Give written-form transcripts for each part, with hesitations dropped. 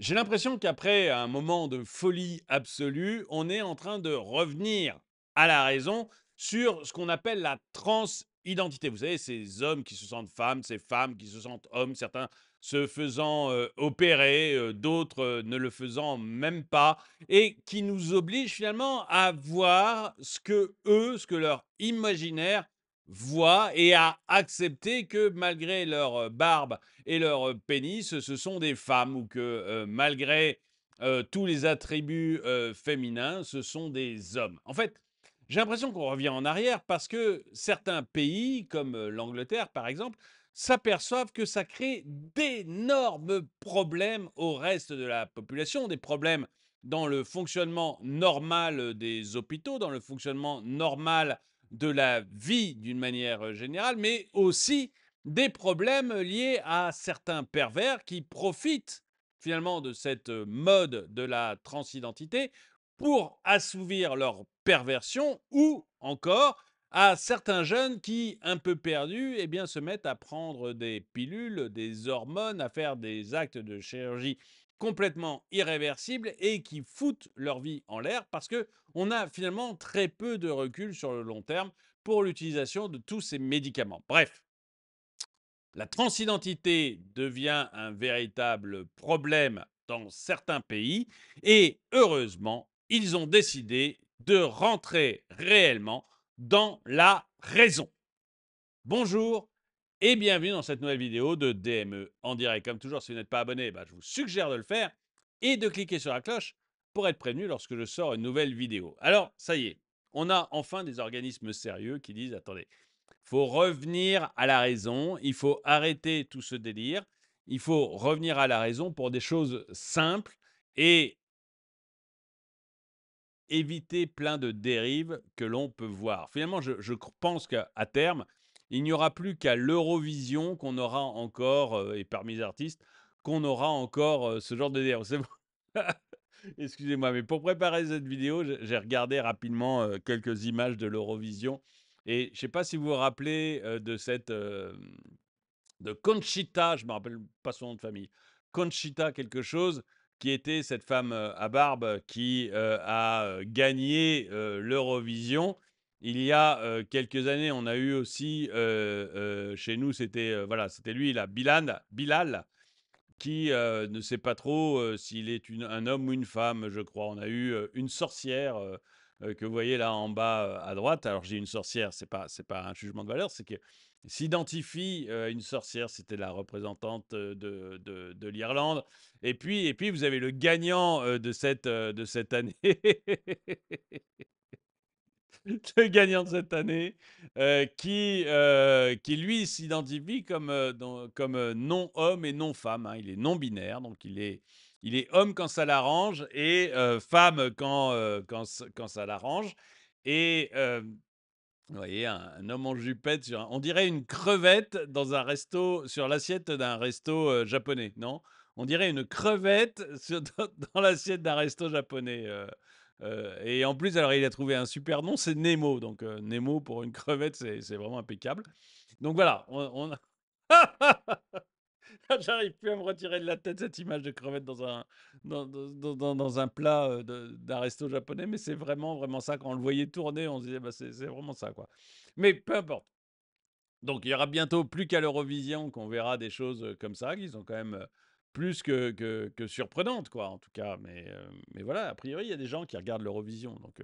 J'ai l'impression qu'après un moment de folie absolue, on est en train de revenir à la raison sur ce qu'on appelle la transidentité. Vous savez, ces hommes qui se sentent femmes, ces femmes qui se sentent hommes, certains se faisant opérer, d'autres ne le faisant même pas, et qui nous obligent finalement à voir ce que eux, ce que leur imaginaire voit, et à accepter que malgré leur barbe et leur pénis, ce sont des femmes, ou que malgré tous les attributs féminins, ce sont des hommes. En fait, j'ai l'impression qu'on revient en arrière parce que certains pays, comme l'Angleterre par exemple, s'aperçoivent que ça crée d'énormes problèmes au reste de la population, des problèmes dans le fonctionnement normal des hôpitaux, dans le fonctionnement normal de la vie d'une manière générale, mais aussi des problèmes liés à certains pervers qui profitent finalement de cette mode de la transidentité pour assouvir leur perversion, ou encore à certains jeunes qui, un peu perdus, eh bien, se mettent à prendre des pilules, des hormones, à faire des actes de chirurgie complètement irréversibles et qui foutent leur vie en l'air parce que on a finalement très peu de recul sur le long terme pour l'utilisation de tous ces médicaments. Bref, la transidentité devient un véritable problème dans certains pays et heureusement, ils ont décidé de rentrer réellement dans la raison. Bonjour et bienvenue dans cette nouvelle vidéo de DME en direct. Comme toujours, si vous n'êtes pas abonné, je vous suggère de le faire et de cliquer sur la cloche pour être prévenu lorsque je sors une nouvelle vidéo. Alors, ça y est, on a enfin des organismes sérieux qui disent, attendez, il faut revenir à la raison, il faut arrêter tout ce délire, il faut revenir à la raison pour des choses simples et éviter plein de dérives que l'on peut voir. Finalement, je pense qu'à terme, il n'y aura plus qu'à l'Eurovision qu'on aura encore, et parmi les artistes, qu'on aura encore ce genre de dérive. C'est bon. Excusez-moi, mais pour préparer cette vidéo, j'ai regardé rapidement quelques images de l'Eurovision. Et je ne sais pas si vous vous rappelez de cette de Conchita, je me rappelle pas son nom de famille, Conchita quelque chose, qui était cette femme à barbe qui a gagné l'Eurovision. Il y a quelques années, on a eu aussi chez nous, c'était voilà, c'était lui, là, Bilal, qui ne sait pas trop s'il est un homme ou une femme, je crois. On a eu une sorcière que vous voyez là en bas à droite. Alors, j'ai une sorcière, c'est pas un jugement de valeur, c'est que s'identifie à une sorcière, c'était la représentante de l'Irlande. Et puis, vous avez le gagnant de cette année. Le gagnant de cette année, qui lui s'identifie comme, comme non-homme et non-femme, hein. Il est non-binaire, donc il est homme quand ça l'arrange et femme quand ça l'arrange. Et vous voyez, un homme en jupette, on dirait une crevette dans un resto, sur l'assiette d'un resto japonais, non? On dirait une crevette dans l'assiette d'un resto japonais. Et en plus, alors il a trouvé un super nom, c'est Nemo. Donc Nemo pour une crevette, c'est vraiment impeccable. Donc voilà, j'arrive plus à me retirer de la tête cette image de crevette dans un plat d'un resto japonais, mais c'est vraiment, vraiment ça. Quand on le voyait tourner, on se disait, bah, c'est vraiment ça, quoi. Mais peu importe. Donc il y aura bientôt plus qu'à l'Eurovision qu'on verra des choses comme ça, qui sont quand même plus que surprenantes, quoi, en tout cas. Mais voilà, a priori, il y a des gens qui regardent l'Eurovision. Donc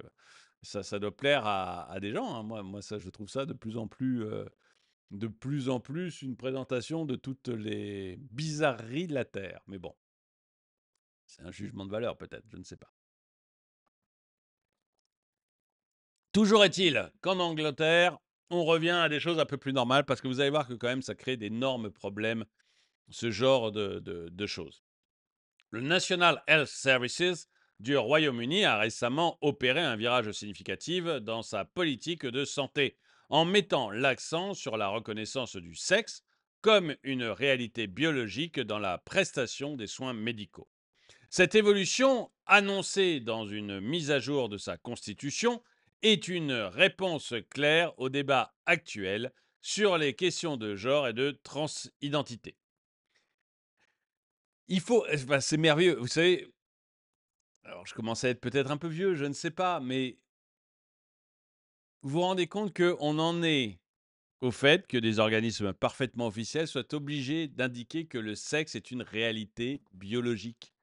ça doit plaire à des gens, hein. Moi, ça, je trouve ça de plus en plus une présentation de toutes les bizarreries de la Terre. Mais bon, c'est un jugement de valeur peut-être, je ne sais pas. Toujours est-il qu'en Angleterre, on revient à des choses un peu plus normales parce que vous allez voir que quand même ça crée d'énormes problèmes, ce genre de choses. Le National Health Services du Royaume-Uni a récemment opéré un virage significatif dans sa politique de santé en mettant l'accent sur la reconnaissance du sexe comme une réalité biologique dans la prestation des soins médicaux. Cette évolution, annoncée dans une mise à jour de sa constitution, est une réponse claire au débat actuel sur les questions de genre et de transidentité. Il faut bah, c'est merveilleux. Vous savez, alors je commence à être peut-être un peu vieux, je ne sais pas, mais vous vous rendez compte qu'on en est au fait que des organismes parfaitement officiels soient obligés d'indiquer que le sexe est une réalité biologique,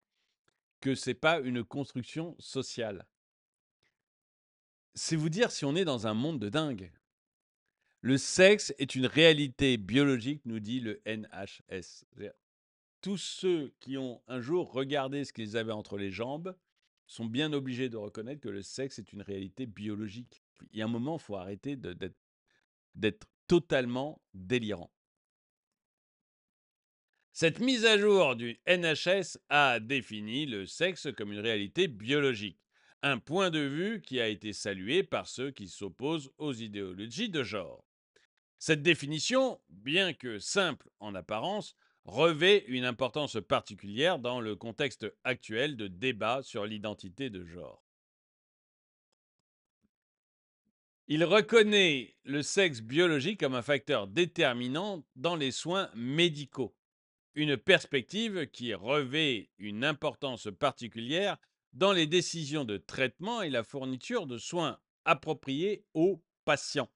que c'est pas une construction sociale. C'est vous dire si on est dans un monde de dingue. Le sexe est une réalité biologique, nous dit le NHS. Tous ceux qui ont un jour regardé ce qu'ils avaient entre les jambes sont bien obligés de reconnaître que le sexe est une réalité biologique. Il y a un moment, il faut arrêter d'être totalement délirant. Cette mise à jour du NHS a défini le sexe comme une réalité biologique, un point de vue qui a été salué par ceux qui s'opposent aux idéologies de genre. Cette définition, bien que simple en apparence, revêt une importance particulière dans le contexte actuel de débat sur l'identité de genre. Il reconnaît le sexe biologique comme un facteur déterminant dans les soins médicaux, une perspective qui revêt une importance particulière dans les décisions de traitement et la fourniture de soins appropriés aux patients.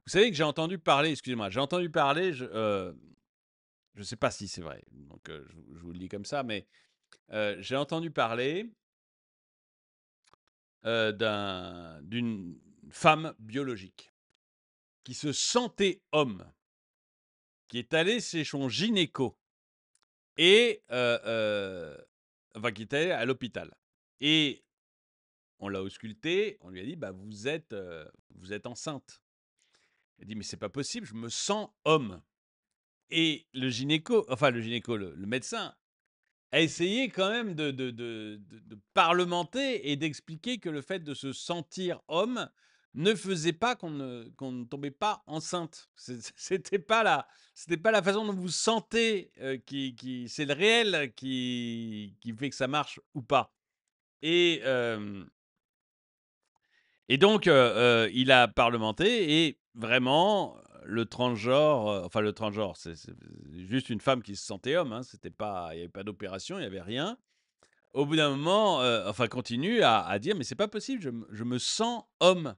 Vous savez que j'ai entendu parler, excusez-moi, j'ai entendu parler, je ne sais pas si c'est vrai, donc je vous le dis comme ça, mais j'ai entendu parler d'une femme biologique qui se sentait homme, qui est allée chez son gynéco et enfin qui était à l'hôpital. Et on l'a auscultée, on lui a dit bah, vous êtes enceinte. Elle dit mais c'est pas possible, je me sens homme. Et le gynéco, le médecin, a essayé quand même de parlementer et d'expliquer que le fait de se sentir homme ne faisait pas qu'on ne tombait pas enceinte. C'était pas la façon dont vous vous sentez c'est le réel qui fait que ça marche ou pas. Et, donc, il a parlementé et vraiment, le transgenre, enfin le transgenre, c'est juste une femme qui se sentait homme, hein, c'était pas il y avait pas d'opération, il y avait rien. Au bout d'un moment, enfin continue à dire: «Mais c'est pas possible, je me sens homme»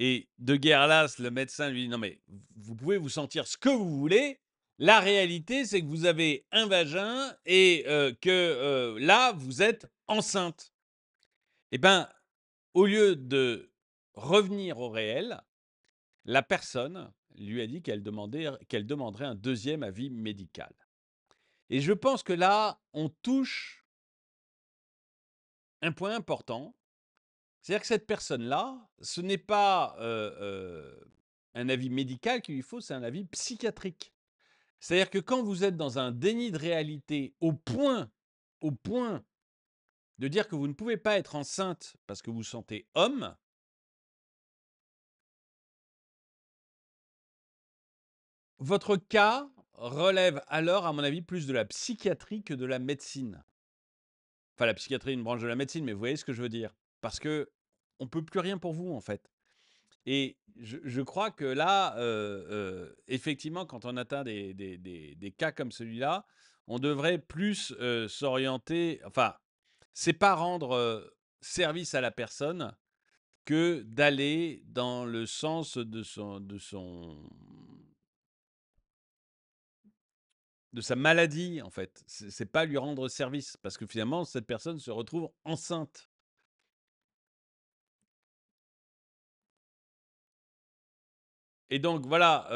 et de Guerlas, le médecin lui dit: «Non mais vous pouvez vous sentir ce que vous voulez, la réalité c'est que vous avez un vagin et que, là vous êtes enceinte» et ben, au lieu de revenir au réel, la personne lui a dit qu'elle demanderait un deuxième avis médical et je pense que là, on touche un point important. C'est-à-dire que cette personne-là, ce n'est pas, un avis médical qu'il lui faut, c'est un avis psychiatrique. C'est-à-dire que quand vous êtes dans un déni de réalité au point de dire que vous ne pouvez pas être enceinte parce que vous vous sentez homme, votre cas relève alors, à mon avis, plus de la psychiatrie que de la médecine. Enfin, la psychiatrie est une branche de la médecine, mais vous voyez ce que je veux dire? Parce qu'on ne peut plus rien pour vous, en fait. Et je crois que là, effectivement, quand on atteint des cas comme celui-là, on devrait plus, s'orienter enfin, c'est pas rendre, service à la personne que d'aller dans le sens de sa maladie, en fait. C'est pas lui rendre service parce que finalement, cette personne se retrouve enceinte. Et donc voilà,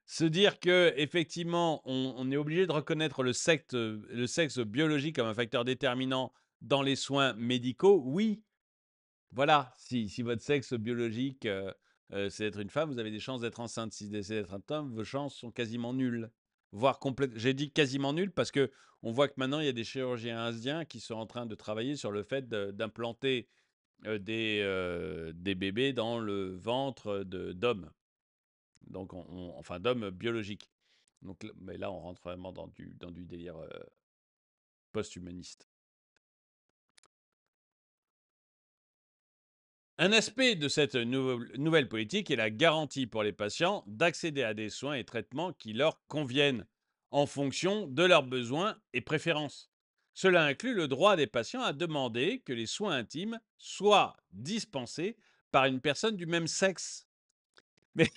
se dire qu'effectivement on est obligé de reconnaître le sexe biologique comme un facteur déterminant dans les soins médicaux, oui, voilà. Si votre sexe biologique, c'est d'être une femme, vous avez des chances d'être enceinte. Si c'est d'être un homme, vos chances sont quasiment nulles, voire complètes. J'ai dit quasiment nulles parce qu'on voit que maintenant il y a des chirurgiens indiens qui sont en train de travailler sur le fait d'implanter des bébés dans le ventre d'hommes, donc enfin d'hommes biologiques. Donc, mais là, on rentre vraiment dans du délire post-humaniste. Un aspect de cette nouvelle politique est la garantie pour les patients d'accéder à des soins et traitements qui leur conviennent. en fonction de leurs besoins et préférences. Cela inclut le droit des patients à demander que les soins intimes soient dispensés par une personne du même sexe. Mais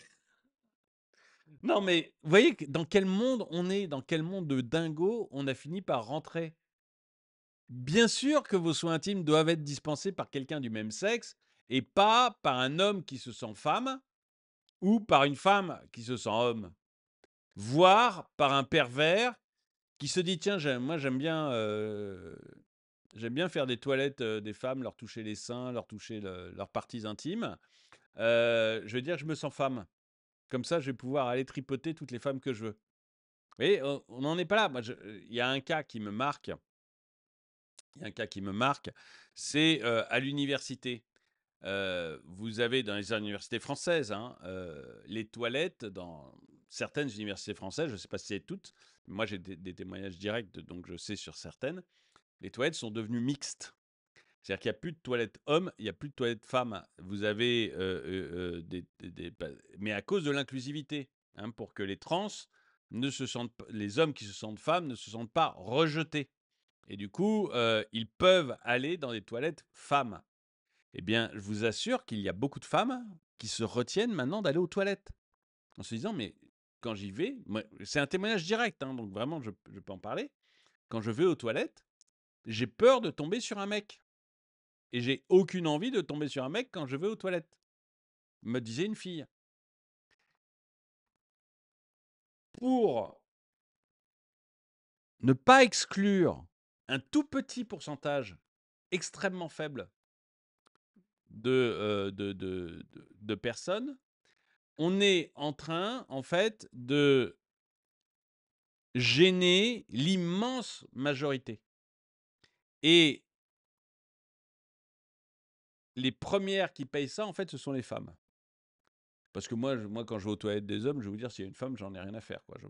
non, mais vous voyez dans quel monde on est, dans quel monde de dingo on a fini par rentrer. Bien sûr que vos soins intimes doivent être dispensés par quelqu'un du même sexe et pas par un homme qui se sent femme ou par une femme qui se sent homme, voire par un pervers qui se dit: «Tiens, moi j'aime bien faire des toilettes, des femmes, leur toucher les seins, leur toucher leurs parties intimes. Je vais dire que je me sens femme. Comme ça, je vais pouvoir aller tripoter toutes les femmes que je veux». Vous voyez, on n'en est pas là. Moi, il y a un cas qui me marque, il y a un cas qui me marque, c'est, à l'université. Vous avez dans les universités françaises, hein, les toilettes dans certaines universités françaises, je ne sais pas si c'est toutes, mais moi j'ai des témoignages directs, donc je sais sur certaines, les toilettes sont devenues mixtes. C'est-à-dire qu'il n'y a plus de toilettes hommes, il n'y a plus de toilettes femmes. Vous avez mais à cause de l'inclusivité, hein, pour que les trans ne se sentent les hommes qui se sentent femmes ne se sentent pas rejetés. Et du coup, ils peuvent aller dans des toilettes femmes. Eh bien, je vous assure qu'il y a beaucoup de femmes qui se retiennent maintenant d'aller aux toilettes. En se disant, mais quand j'y vais, c'est un témoignage direct, hein, donc vraiment, je peux en parler. Quand je vais aux toilettes, j'ai peur de tomber sur un mec. Et j'ai aucune envie de tomber sur un mec quand je vais aux toilettes, me disait une fille. Pour ne pas exclure un tout petit pourcentage extrêmement faible de personnes, on est en train, en fait, de gêner l'immense majorité. Et les premières qui payent ça, en fait, ce sont les femmes. Parce que moi, quand je vais aux toilettes des hommes, je vais vous dire, s'il y a une femme, j'en ai rien à faire, quoi. Je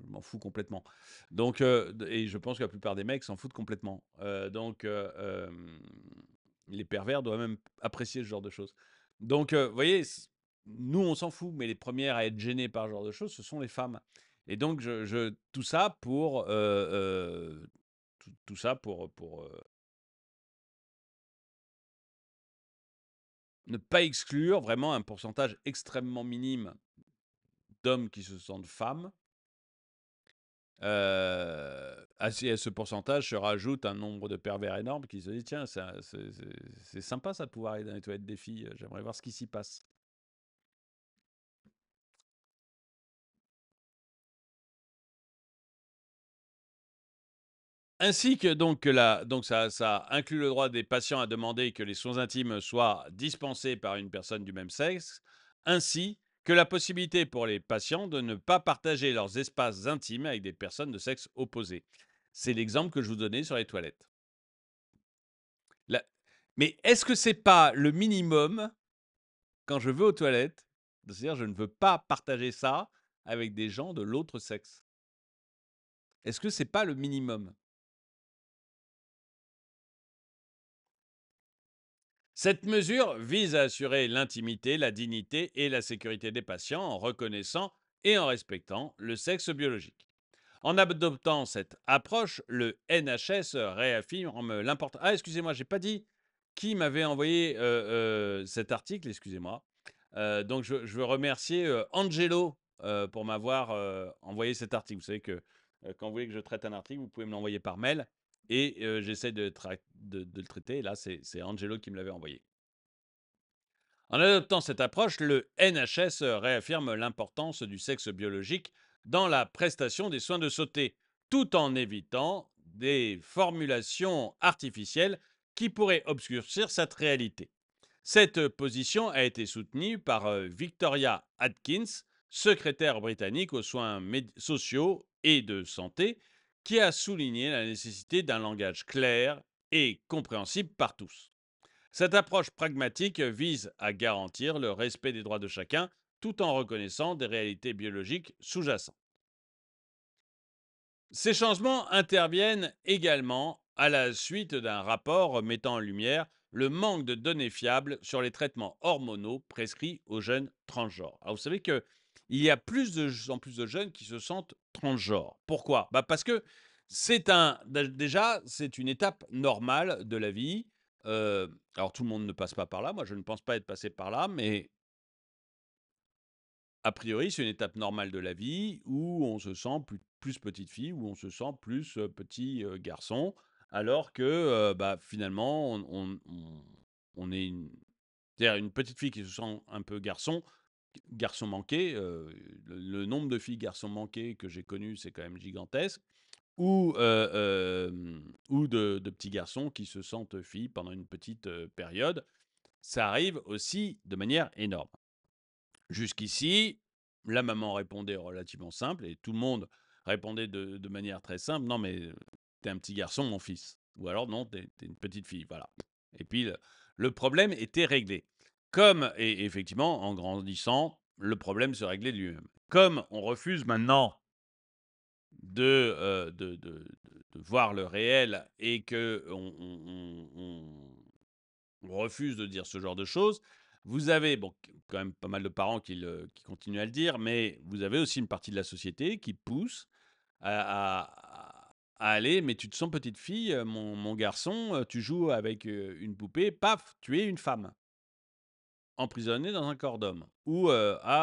m'en fous complètement. Donc, et je pense que la plupart des mecs s'en foutent complètement. Les pervers doivent même apprécier ce genre de choses. Donc, vous voyez, nous, on s'en fout, mais les premières à être gênées par ce genre de choses, ce sont les femmes. Et donc, tout ça pour, tout ça pour ne pas exclure vraiment un pourcentage extrêmement minime d'hommes qui se sentent femmes. À ce pourcentage se rajoute un nombre de pervers énorme qui se dit: «Tiens, c'est sympa ça de pouvoir aller dans les toilettes des filles, j'aimerais voir ce qui s'y passe». Ainsi que donc que la donc ça inclut le droit des patients à demander que les soins intimes soient dispensés par une personne du même sexe, ainsi que la possibilité pour les patients de ne pas partager leurs espaces intimes avec des personnes de sexe opposé. C'est l'exemple que je vous donnais sur les toilettes. La Mais est-ce que c'est pas le minimum quand je vais aux toilettes, c'est-à-dire je ne veux pas partager ça avec des gens de l'autre sexe? Est-ce que c'est pas le minimum? Cette mesure vise à assurer l'intimité, la dignité et la sécurité des patients en reconnaissant et en respectant le sexe biologique. En adoptant cette approche, le NHS réaffirme l'importance. Ah, excusez-moi, j'ai pas dit qui m'avait envoyé cet article, excusez-moi. Donc, je veux remercier Angelo pour m'avoir envoyé cet article. Vous savez que quand vous voulez que je traite un article, vous pouvez me l'envoyer par mail et j'essaie de le traiter. Et là, c'est Angelo qui me l'avait envoyé. En adoptant cette approche, le NHS réaffirme l'importance du sexe biologique dans la prestation des soins de santé, tout en évitant des formulations artificielles qui pourraient obscurcir cette réalité. Cette position a été soutenue par Victoria Atkins, secrétaire britannique aux soins sociaux et de santé, qui a souligné la nécessité d'un langage clair et compréhensible par tous. Cette approche pragmatique vise à garantir le respect des droits de chacun tout en reconnaissant des réalités biologiques sous-jacentes. Ces changements interviennent également à la suite d'un rapport mettant en lumière le manque de données fiables sur les traitements hormonaux prescrits aux jeunes transgenres. Alors vous savez qu'il y a en plus de jeunes qui se sentent transgenre. Pourquoi? Bah, parce que déjà, c'est une étape normale de la vie. Alors tout le monde ne passe pas par là. Moi, je ne pense pas être passé par là, mais a priori, c'est une étape normale de la vie où on se sent plus petite fille, où on se sent plus, petit, garçon, alors que, bah, finalement, on est une c'est-à-dire une petite fille qui se sent un peu garçon, garçon manqué, le nombre de filles garçons manqués que j'ai connues, c'est quand même gigantesque, ou de petits garçons qui se sentent filles pendant une petite, période. Ça arrive aussi de manière énorme. Jusqu'ici, la maman répondait relativement simple et tout le monde répondait de manière très simple: «Non mais, tu un petit garçon mon fils» ou alors: «Non, t'es une petite fille», voilà. Et puis le problème était réglé. Comme et effectivement, en grandissant, le problème se réglait de lui-même. Comme on refuse maintenant de voir le réel et qu'on on refuse de dire ce genre de choses. Vous avez, bon, quand même pas mal de parents qui continuent à le dire, mais vous avez aussi une partie de la société qui pousse à aller, mais tu te sens petite fille, mon garçon, tu joues avec une poupée, paf, tu es une femme, emprisonnée dans un corps d'homme. Ou jeune,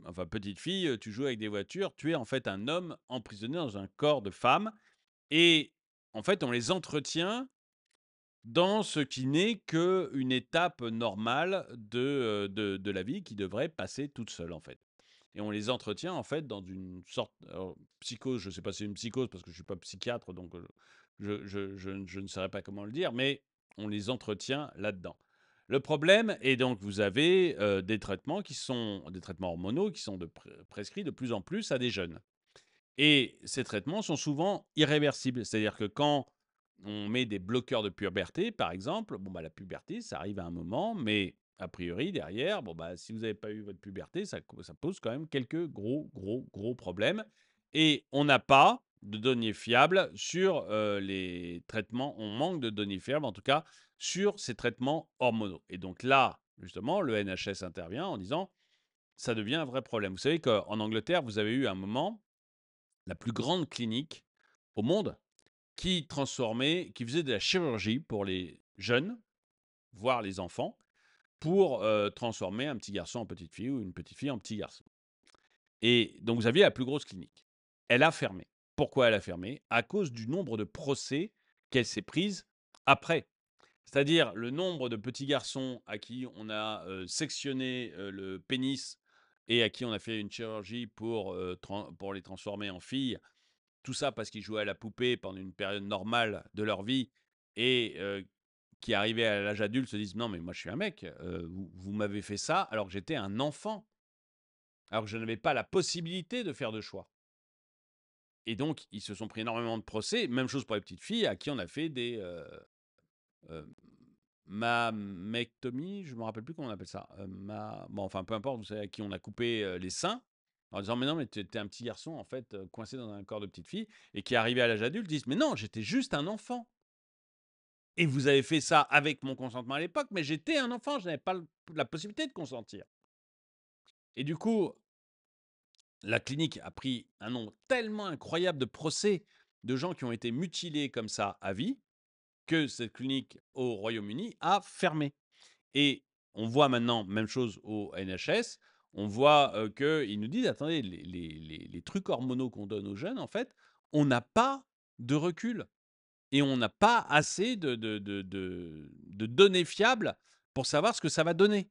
enfin petite fille, tu joues avec des voitures, tu es en fait un homme emprisonné dans un corps de femme. Et en fait, on les entretient dans ce qui n'est qu'une étape normale de la vie qui devrait passer toute seule, en fait. Et on les entretient, en fait, dans une sorte alors psychose, je ne sais pas si c'est une psychose parce que je ne suis pas psychiatre, donc je ne saurais pas comment le dire, mais on les entretient là-dedans. Le problème est donc vous avez, des traitements qui sont des traitements hormonaux qui sont prescrits de plus en plus à des jeunes. Et ces traitements sont souvent irréversibles. C'est-à-dire que quand on met des bloqueurs de puberté, par exemple, bon, bah, la puberté, ça arrive à un moment, mais a priori, derrière, bon, bah, si vous n'avez pas eu votre puberté, ça pose quand même quelques gros problèmes. Et on n'a pas de données fiables sur les traitements. On manque de données fiables, en tout cas, sur ces traitements hormonaux. Et donc là, justement, le NHS intervient en disant, ça devient un vrai problème. Vous savez qu'en Angleterre, vous avez eu un moment la plus grande clinique au monde qui faisait de la chirurgie pour les jeunes, voire les enfants, pour transformer un petit garçon en petite fille ou une petite fille en petit garçon. Et donc vous aviez la plus grosse clinique. Elle a fermé. Pourquoi elle a fermé? À cause du nombre de procès qu'elle s'est prise après. C'est-à-dire le nombre de petits garçons à qui on a sectionné le pénis et à qui on a fait une chirurgie pour les transformer en filles. Tout ça parce qu'ils jouaient à la poupée pendant une période normale de leur vie et qui, arrivés à l'âge adulte, se disent: «Non, mais moi, je suis un mec, vous m'avez fait ça alors que j'étais un enfant, alors que je n'avais pas la possibilité de faire de choix». Et donc ils se sont pris énormément de procès. Même chose pour les petites filles à qui on a fait des, heu, mammectomies, je me rappelle plus comment on appelle ça, bon, enfin, peu importe, vous savez, à qui on a coupé, les seins, en disant: «Mais non, mais tu es un petit garçon, en fait, coincé dans un corps de petite fille», et qui, arrivés à l'âge adulte, disent: «Mais non, j'étais juste un enfant et vous avez fait ça avec mon consentement à l'époque, mais j'étais un enfant, je n'avais pas la possibilité de consentir». Et du coup, la clinique a pris un nombre tellement incroyable de procès de gens qui ont été mutilés comme ça à vie, que cette clinique au Royaume-Uni a fermé. Et on voit maintenant, même chose au NHS, on voit qu'ils nous disent: «Attendez, les trucs hormonaux qu'on donne aux jeunes, en fait, on n'a pas de recul et on n'a pas assez de données fiables pour savoir ce que ça va donner».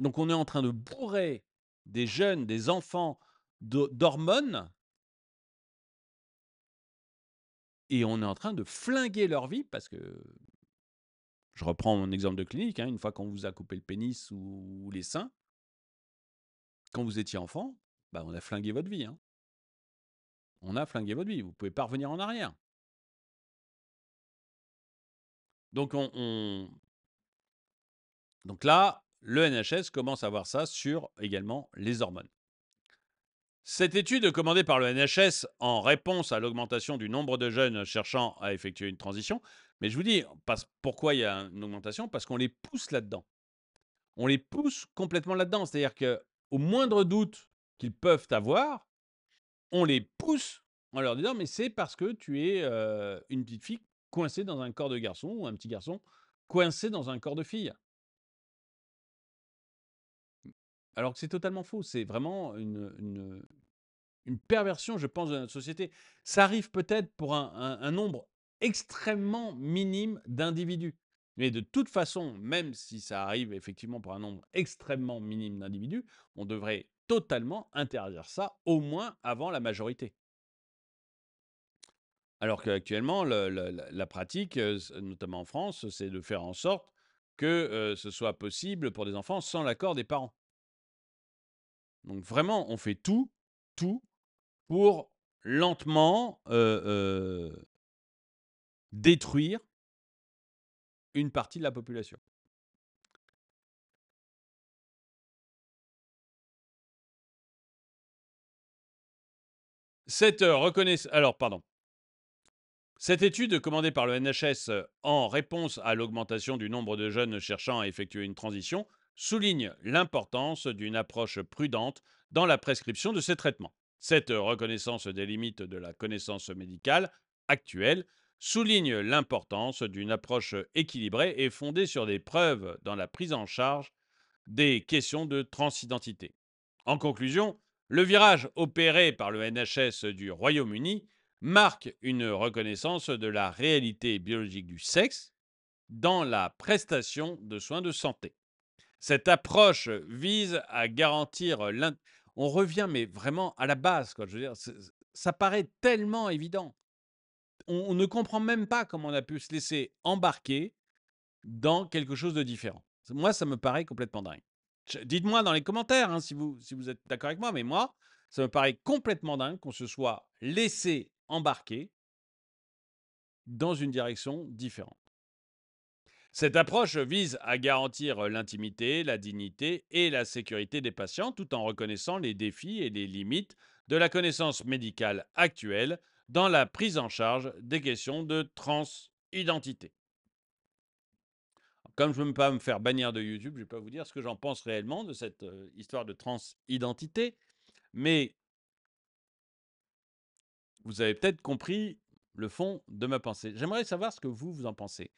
Donc on est en train de bourrer des jeunes, des enfants d'hormones, et on est en train de flinguer leur vie parce que, je reprends mon exemple de clinique, hein, une fois qu'on vous a coupé le pénis ou les seins, quand vous étiez enfant, bah, on a flingué votre vie, hein. On a flingué votre vie, vous pouvez pas revenir en arrière. Donc donc là, le NHS commence à voir ça sur également les hormones. Cette étude commandée par le NHS en réponse à l'augmentation du nombre de jeunes cherchant à effectuer une transition, mais je vous dis, pourquoi il y a une augmentation? Parce qu'on les pousse là-dedans. On les pousse complètement là-dedans. C'est-à-dire que au moindre doute qu'ils peuvent avoir, on les pousse en leur disant: «Mais c'est parce que tu es, une petite fille coincée dans un corps de garçon ou un petit garçon coincé dans un corps de fille». Alors que c'est totalement faux. C'est vraiment une perversion, je pense, de notre société. Ça arrive peut-être pour un nombre extrêmement minime d'individus. Mais de toute façon, même si ça arrive effectivement pour un nombre extrêmement minime d'individus, on devrait totalement interdire ça, au moins avant la majorité. Alors qu'actuellement, la pratique, notamment en France, c'est de faire en sorte que ce soit possible pour des enfants sans l'accord des parents. Donc vraiment, on fait tout pour lentement détruire une partie de la population. Alors, pardon. Cette étude commandée par le NHS en réponse à l'augmentation du nombre de jeunes cherchant à effectuer une transition souligne l'importance d'une approche prudente dans la prescription de ces traitements. Cette reconnaissance des limites de la connaissance médicale actuelle souligne l'importance d'une approche équilibrée et fondée sur des preuves dans la prise en charge des questions de transidentité. En conclusion, le virage opéré par le NHS du Royaume-Uni marque une reconnaissance de la réalité biologique du sexe dans la prestation de soins de santé. Cette approche vise à garantir On revient mais vraiment à la base, quoi. Je veux dire, ça paraît tellement évident. On ne comprend même pas comment on a pu se laisser embarquer dans quelque chose de différent. Moi, ça me paraît complètement dingue. Dites-moi dans les commentaires, hein, si vous êtes d'accord avec moi, mais moi, ça me paraît complètement dingue qu'on se soit laissé embarquer dans une direction différente. Cette approche vise à garantir l'intimité, la dignité et la sécurité des patients tout en reconnaissant les défis et les limites de la connaissance médicale actuelle dans la prise en charge des questions de transidentité. Comme je ne veux pas me faire bannir de YouTube, je ne vais pas vous dire ce que j'en pense réellement de cette histoire de transidentité, mais vous avez peut-être compris le fond de ma pensée. J'aimerais savoir ce que vous en pensez.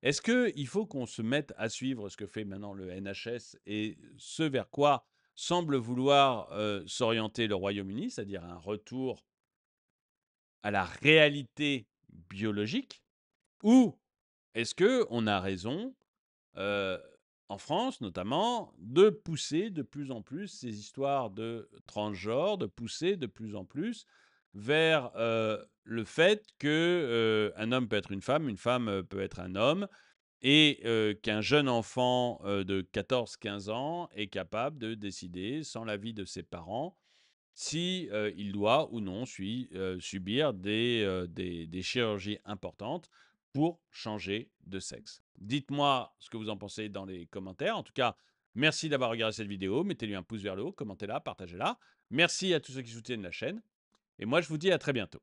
Est-ce qu'il faut qu'on se mette à suivre ce que fait maintenant le NHS et ce vers quoi semble vouloir s'orienter le Royaume-Uni, c'est-à-dire un retour à la réalité biologique, ou est-ce qu'on a raison euh, en France notamment, de pousser de plus en plus ces histoires de transgenre, de pousser de plus en plus vers le fait que un homme peut être une femme peut être un homme, et qu'un jeune enfant de 14-15 ans est capable de décider, sans l'avis de ses parents, si il doit ou non subir des chirurgies importantes pour changer de sexe. Dites-moi ce que vous en pensez dans les commentaires. En tout cas, merci d'avoir regardé cette vidéo. Mettez-lui un pouce vers le haut, commentez-la, partagez-la. Merci à tous ceux qui soutiennent la chaîne. Et moi, je vous dis à très bientôt.